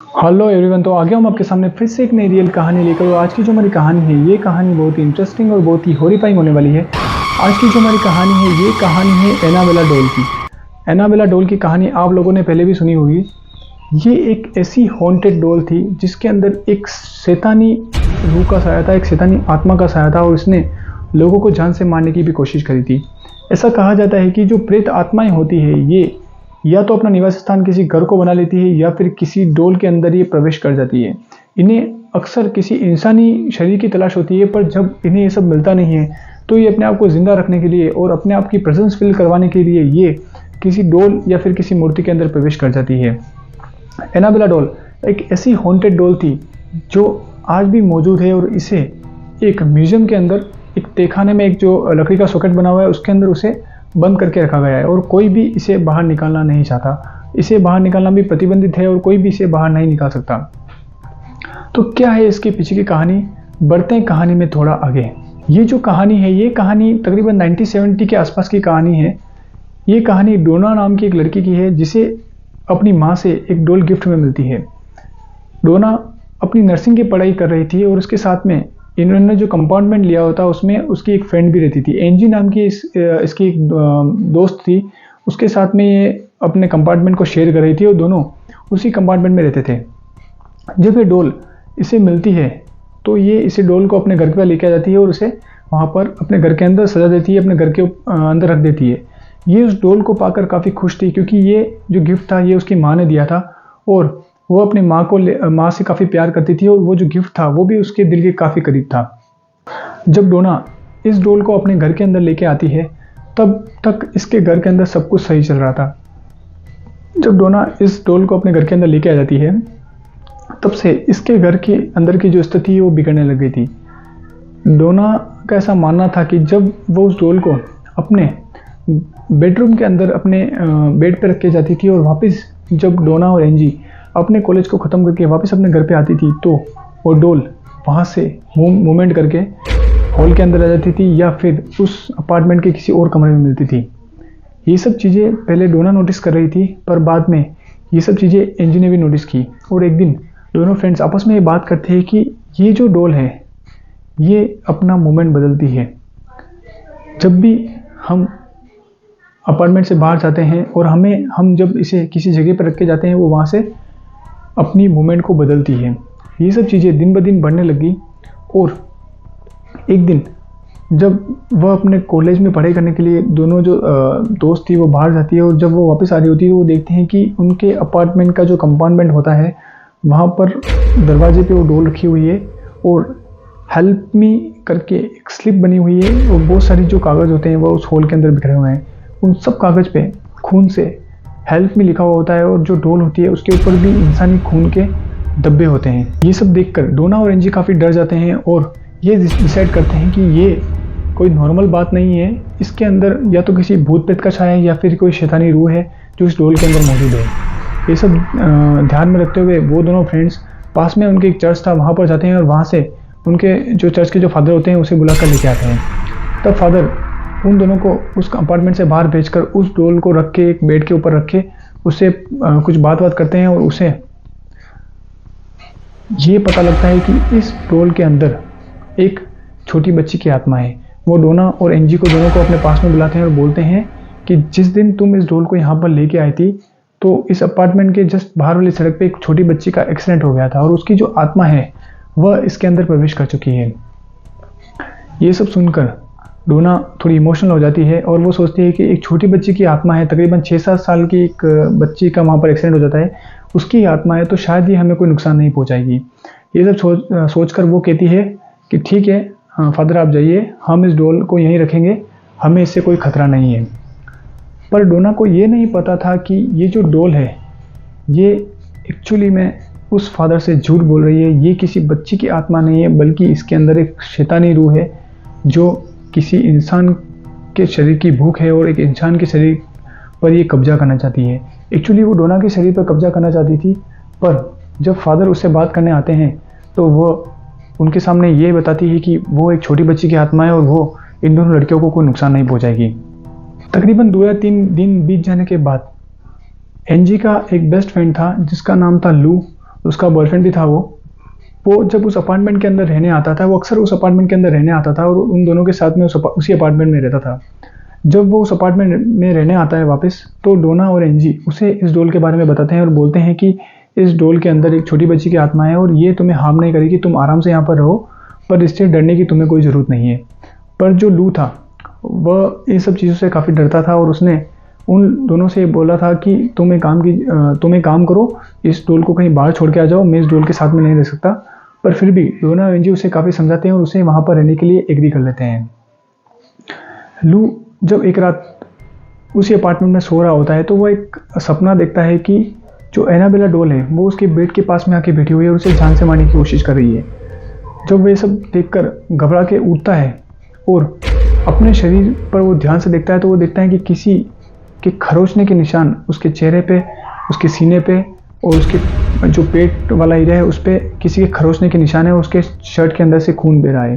Hello everyone. तो आगे हम आपके सामने फिर से एक नई रियल कहानी लेकर। और आज की जो हमारी कहानी है, ये कहानी बहुत ही इंटरेस्टिंग और बहुत ही हॉरिफाइंग होने वाली है। आज की जो हमारी कहानी है, ये कहानी है एनाबेला डॉल की। एनाबेला डॉल की कहानी आप लोगों ने पहले भी सुनी होगी। ये एक ऐसी हॉन्टेड डॉल थी जिसके अंदर एक शैतानी रूह का साया था, एक शैतानी आत्मा का साया था, और इसने लोगों को जान से मारने की भी कोशिश करी थी। ऐसा कहा जाता है कि जो प्रेत आत्माएं होती है, ये या तो अपना निवास स्थान किसी घर को बना लेती है या फिर किसी डोल के अंदर ये प्रवेश कर जाती है। इन्हें अक्सर किसी इंसानी शरीर की तलाश होती है, पर जब इन्हें ये सब मिलता नहीं है तो ये अपने आप को जिंदा रखने के लिए और अपने आप की प्रेजेंस फील करवाने के लिए ये किसी डोल या फिर किसी मूर्ति के अंदर प्रवेश कर जाती है। एनाबेला डॉल एक ऐसी हॉन्टेड डॉल थी जो आज भी मौजूद है, और इसे एक म्यूजियम के अंदर एक तहखाने में एक जो लकड़ी का सॉकेट बना हुआ है उसके अंदर उसे बंद करके रखा गया है, और कोई भी इसे बाहर निकालना नहीं चाहता। इसे बाहर निकालना भी प्रतिबंधित है और कोई भी इसे बाहर नहीं निकाल सकता। तो क्या है इसके पीछे की कहानी? बढ़ते हैं कहानी में थोड़ा आगे। ये जो कहानी है, ये कहानी तकरीबन 1970 के आसपास की कहानी है। ये कहानी डोना नाम की एक लड़की की है, जिसे अपनी माँ से एक डॉल गिफ्ट में मिलती है। डोना अपनी नर्सिंग की पढ़ाई कर रही थी, और उसके साथ में इन्होंने जो कंपार्टमेंट लिया होता उसमें उसकी एक फ्रेंड भी रहती थी। एनजी नाम की इसकी एक दोस्त थी। उसके साथ में ये अपने कंपार्टमेंट को शेयर कर रही थी और दोनों उसी कंपार्टमेंट में रहते थे। जब ये डॉल इसे मिलती है तो ये इसे डॉल को अपने घर पे लेके आ जाती है और उसे वहाँ पर अपने घर के अंदर सजा देती है, अपने घर के अंदर रख देती है। ये उस डॉल को पाकर काफ़ी खुश थी, क्योंकि ये जो गिफ्ट था ये उसकी माँ ने दिया था, और वो अपनी माँ से काफ़ी प्यार करती थी, और वो जो गिफ्ट था वो भी उसके दिल के काफ़ी करीब था। जब डोना इस डॉल को अपने घर के अंदर लेके आती है, तब तक इसके घर के अंदर सब कुछ सही चल रहा था। जब डोना इस डॉल को अपने घर के अंदर लेके आ जाती है, तब से इसके घर के अंदर की जो स्थिति है वो बिगड़ने लग गई थी। डोना का ऐसा मानना था कि जब वो उस डॉल को अपने बेडरूम के अंदर अपने बेड पर रख के जाती थी, और वापस जब डोना और एनजी अपने कॉलेज को ख़त्म करके वापस अपने घर पे आती थी, तो वो डॉल वहाँ से मूवमेंट करके हॉल के अंदर आ जाती थी या फिर उस अपार्टमेंट के किसी और कमरे में मिलती थी। ये सब चीज़ें पहले डोना नोटिस कर रही थी, पर बाद में ये सब चीज़ें एनजी ने भी नोटिस की। और एक दिन दोनों फ्रेंड्स आपस में ये बात करते हैं कि ये जो डॉल है ये अपना मूवमेंट बदलती है। जब भी हम अपार्टमेंट से बाहर जाते हैं और हम जब इसे किसी जगह पर रख के जाते हैं, वो वहाँ से अपनी मूवमेंट को बदलती है। ये सब चीज़ें दिन ब दिन बढ़ने लगी, और एक दिन जब वह अपने कॉलेज में पढ़ाई करने के लिए दोनों जो दोस्त थी वो बाहर जाती है, और जब वो वापस आ रही होती है तो वो देखते हैं कि उनके अपार्टमेंट का जो कंपार्टमेंट होता है वहाँ पर दरवाजे पे वो डॉल रखी हुई है, और हेल्प मी करके एक स्लिप बनी हुई है, और बहुत सारी जो कागज़ होते हैं वो उस हॉल के अंदर बिखरे हुए हैं। उन सब कागज़ पे खून से हेल्प मी लिखा हुआ होता है, और जो डॉल होती है उसके ऊपर भी इंसानी खून के धब्बे होते हैं। ये सब देखकर डोना और एनजी काफ़ी डर जाते हैं, और ये डिसाइड करते हैं कि ये कोई नॉर्मल बात नहीं है। इसके अंदर या तो किसी भूत प्रेत का छाया है या फिर कोई शैतानी रूह है जो इस डॉल के अंदर मौजूद है। ये सब ध्यान में रखते हुए वो दोनों फ्रेंड्स पास में उनके एक चर्च था वहाँ पर जाते हैं, और वहाँ से उनके जो चर्च के जो फादर होते हैं उसे बुलाकर लेके आते हैं। तब फादर उन दोनों को उस अपार्टमेंट से बाहर भेजकर उस डॉल को रख के एक बेड के ऊपर रख के उससे कुछ बात करते हैं, और उसे ये पता लगता है कि इस डॉल के अंदर एक छोटी बच्ची की आत्मा है। वो डोना और एनजी को दोनों को अपने पास में बुलाते हैं और बोलते हैं कि जिस दिन तुम इस डॉल को यहाँ पर लेके आई थी, तो इस अपार्टमेंट के जस्ट बाहर वाली सड़क पे एक छोटी बच्ची का एक्सीडेंट हो गया था, और उसकी जो आत्मा है वह इसके अंदर प्रवेश कर चुकी है। ये सब सुनकर डोना थोड़ी इमोशनल हो जाती है, और वो सोचती है कि एक छोटी बच्ची की आत्मा है, तकरीबन 6-7 साल की एक बच्ची का वहाँ पर एक्सीडेंट हो जाता है, उसकी आत्मा है, तो शायद ये हमें कोई नुकसान नहीं पहुँचाएगी। ये सब सोचकर वो कहती है कि ठीक है फादर, आप जाइए, हम इस डॉल को यहीं रखेंगे, हमें इससे कोई खतरा नहीं है। पर डोना को ये नहीं पता था कि ये जो डॉल है ये एक्चुअली में उस फादर से झूठ बोल रही है। ये किसी बच्ची की आत्मा नहीं है, बल्कि इसके अंदर एक शैतानी रूह है जो किसी इंसान के शरीर की भूख है, और एक इंसान के शरीर पर ये कब्जा करना चाहती है। एक्चुअली वो डोना के शरीर पर कब्जा करना चाहती थी, पर जब फादर उससे बात करने आते हैं तो वो उनके सामने ये बताती है कि वो एक छोटी बच्ची की आत्मा है, और वो इन दोनों लड़कियों को कोई नुकसान नहीं पहुंचाएगी। तकरीबन 2 या 3 दिन बीत जाने के बाद एनजी का एक बेस्ट फ्रेंड था जिसका नाम था लू। उसका बॉयफ्रेंड भी था। वो जब उस अपार्टमेंट के अंदर रहने आता था, वो अक्सर उस अपार्टमेंट के अंदर रहने आता था और उन दोनों के साथ में उसी अपार्टमेंट में रहता था। जब वो उस अपार्टमेंट में रहने आता है वापस, तो डोना और एंजी उसे इस डोल के बारे में बताते हैं और बोलते हैं कि इस डोल के अंदर एक छोटी बच्ची की आत्मा है और ये तुम्हें हार्म नहीं करेगी, तुम आराम से यहाँ पर रहो, पर इससे डरने की तुम्हें कोई ज़रूरत नहीं है। पर जो लू था वह इन सब चीज़ों से काफ़ी डरता था और उसने उन दोनों से बोला था कि तुम एक काम करो, इस डोल को कहीं बाहर छोड़ के आ जाओ, मैं इस डोल के साथ में नहीं रह सकता। पर फिर भी डोना और एंजी उसे काफ़ी समझाते हैं और उसे वहाँ पर रहने के लिए एग्री कर लेते हैं। लू जब एक रात उसी अपार्टमेंट में सो रहा होता है तो वह एक सपना देखता है कि जो एनाबेला डोल है वो उसके बेड के पास में आके बैठी हुई है और उसे जान से मारने की कोशिश कर रही है। जब वह सब देखकर घबरा के उठता है और अपने शरीर पर वो ध्यान से देखता है तो वो देखता है कि किसी के खरोचने के निशान उसके चेहरे पे, उसके सीने पे और उसके जो पेट वाला एरिया है उस पर किसी के खरोचने के निशान है और उसके शर्ट के अंदर से खून बह रहा है।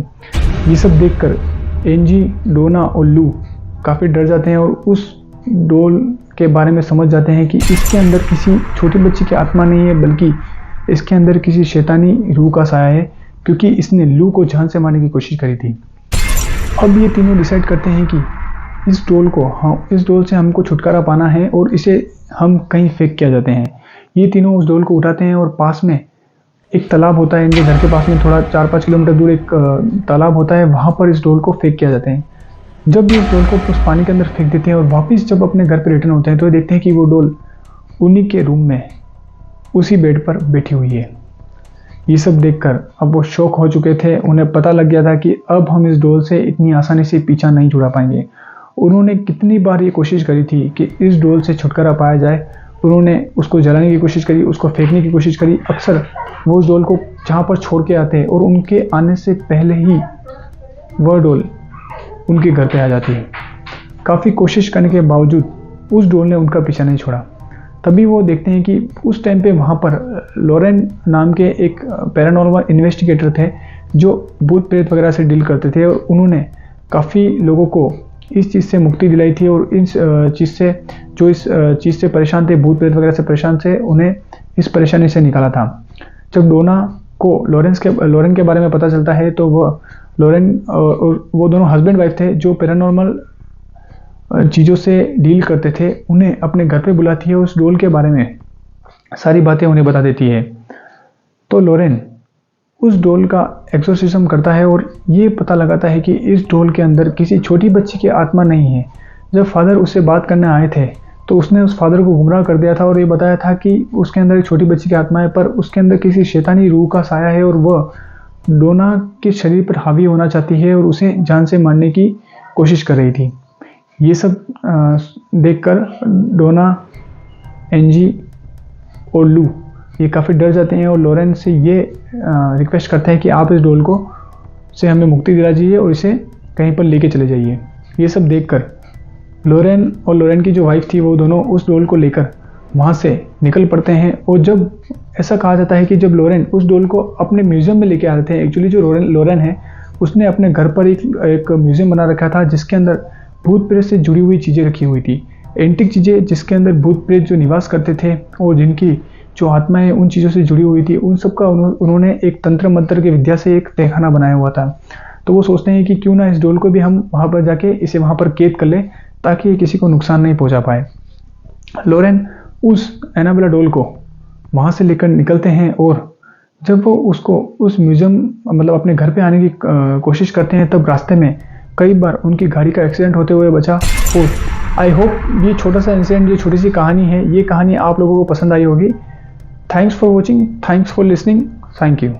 ये सब देखकर एंजी, डोना और लू काफ़ी डर जाते हैं और उस डोल के बारे में समझ जाते हैं कि इसके अंदर किसी छोटी बच्ची की आत्मा नहीं है, बल्कि इसके अंदर किसी शैतानी रूह का साया है, क्योंकि इसने लू को जान से मारने की कोशिश करी थी। अब ये तीनों डिसाइड करते हैं कि इस डोल से हमको छुटकारा पाना है और इसे हम कहीं फेंक किया जाते हैं। ये तीनों उस डोल को उठाते हैं और पास में एक तालाब होता है, इनके घर के पास में थोड़ा 4-5 किलोमीटर दूर एक तालाब होता है, वहाँ पर इस डोल को फेंक किया जाते हैं। जब ये इस डोल को उस पानी के अंदर फेंक देते हैं और वापस जब अपने घर पर रिटर्न होते हैं तो ये देखते हैं कि वो डोल उन्हीं के रूम में उसी बेड पर बैठी हुई है। ये सब देखकर अब वो शॉक हो चुके थे। उन्हें पता लग गया था कि अब हम इस डोल से इतनी आसानी से पीछा नहीं छुड़ा पाएंगे। उन्होंने कितनी बार ये कोशिश करी थी कि इस डोल से छुटकारा पाया जाए। उन्होंने उसको जलाने की कोशिश करी, उसको फेंकने की कोशिश करी। अक्सर वो उस डोल को जहाँ पर छोड़ के आते हैं और उनके आने से पहले ही वह डोल उनके घर पे आ जाती है। काफ़ी कोशिश करने के बावजूद उस डोल ने उनका पीछा नहीं छोड़ा। तभी वो देखते हैं कि उस टाइम पे वहाँ पर लॉरेन नाम के एक पैरानॉर्मल इन्वेस्टिगेटर थे जो भूत प्रेत वगैरह से डील करते थे और उन्होंने काफ़ी लोगों को इस चीज़ से मुक्ति दिलाई थी और इस चीज़ से परेशान थे, भूत प्रेत वगैरह से परेशान थे, उन्हें इस परेशानी से निकाला था। जब डोना को लॉरेन के बारे में पता चलता है तो लॉरेन और वो दोनों हस्बैंड वाइफ थे जो पैरानॉर्मल चीज़ों से डील करते थे, उन्हें अपने घर पे बुलाती है और उस डोल के बारे में सारी बातें उन्हें बता देती है। तो लॉरेन उस डोल का एक्सोर्सिज्म करता है और ये पता लगाता है कि इस डोल के अंदर किसी छोटी बच्ची की आत्मा नहीं है। जब फादर उससे बात करने आए थे तो उसने उस फादर को गुमराह कर दिया था और ये बताया था कि उसके अंदर एक छोटी बच्ची की आत्मा है, पर उसके अंदर किसी शैतानी रूह का साया है और वह डोना के शरीर पर हावी होना चाहती है और उसे जान से मारने की कोशिश कर रही थी। ये सब देखकर डोना, एंजी और लू ये काफ़ी डर जाते हैं और लॉरेन से ये रिक्वेस्ट करते हैं कि आप इस डोल को से हमें मुक्ति दिला दीजिए और इसे कहीं पर लेके चले जाइए। ये सब देखकर लॉरेन और लॉरेन की जो वाइफ थी वो दोनों उस डोल को लेकर वहाँ से निकल पड़ते हैं। और जब ऐसा कहा जाता है कि जब लॉरेन उस डोल को अपने म्यूज़ियम में लेके आ रहे थे, एक्चुअली जो लॉरेन है उसने अपने घर पर एक म्यूज़ियम बना रखा था जिसके अंदर भूत प्रेत से जुड़ी हुई चीज़ें रखी हुई थी, एंटिक चीज़ें जिसके अंदर भूत प्रेत जो निवास करते थे और जिनकी जो आत्माएं उन चीज़ों से जुड़ी हुई थी, उन सब का उन्होंने एक तंत्र मंत्र की विद्या से एक तहखाना बनाया हुआ था। तो वो सोचते हैं कि क्यों ना इस डोल को भी हम वहाँ पर जाके इसे वहाँ पर कैद कर लें ताकि ये किसी को नुकसान नहीं पहुँचा पाए। लॉरेन उस एनाबेला डोल को वहाँ से लेकर निकलते हैं और जब वो उसको उस म्यूज़ियम मतलब अपने घर पे आने की कोशिश करते हैं तब रास्ते में कई बार उनकी गाड़ी का एक्सीडेंट होते हुए बचा। और आई होप ये छोटा सा इंसिडेंट, ये छोटी सी कहानी है, ये कहानी आप लोगों को पसंद आई होगी। Thanks for watching, thanks for listening, thank you.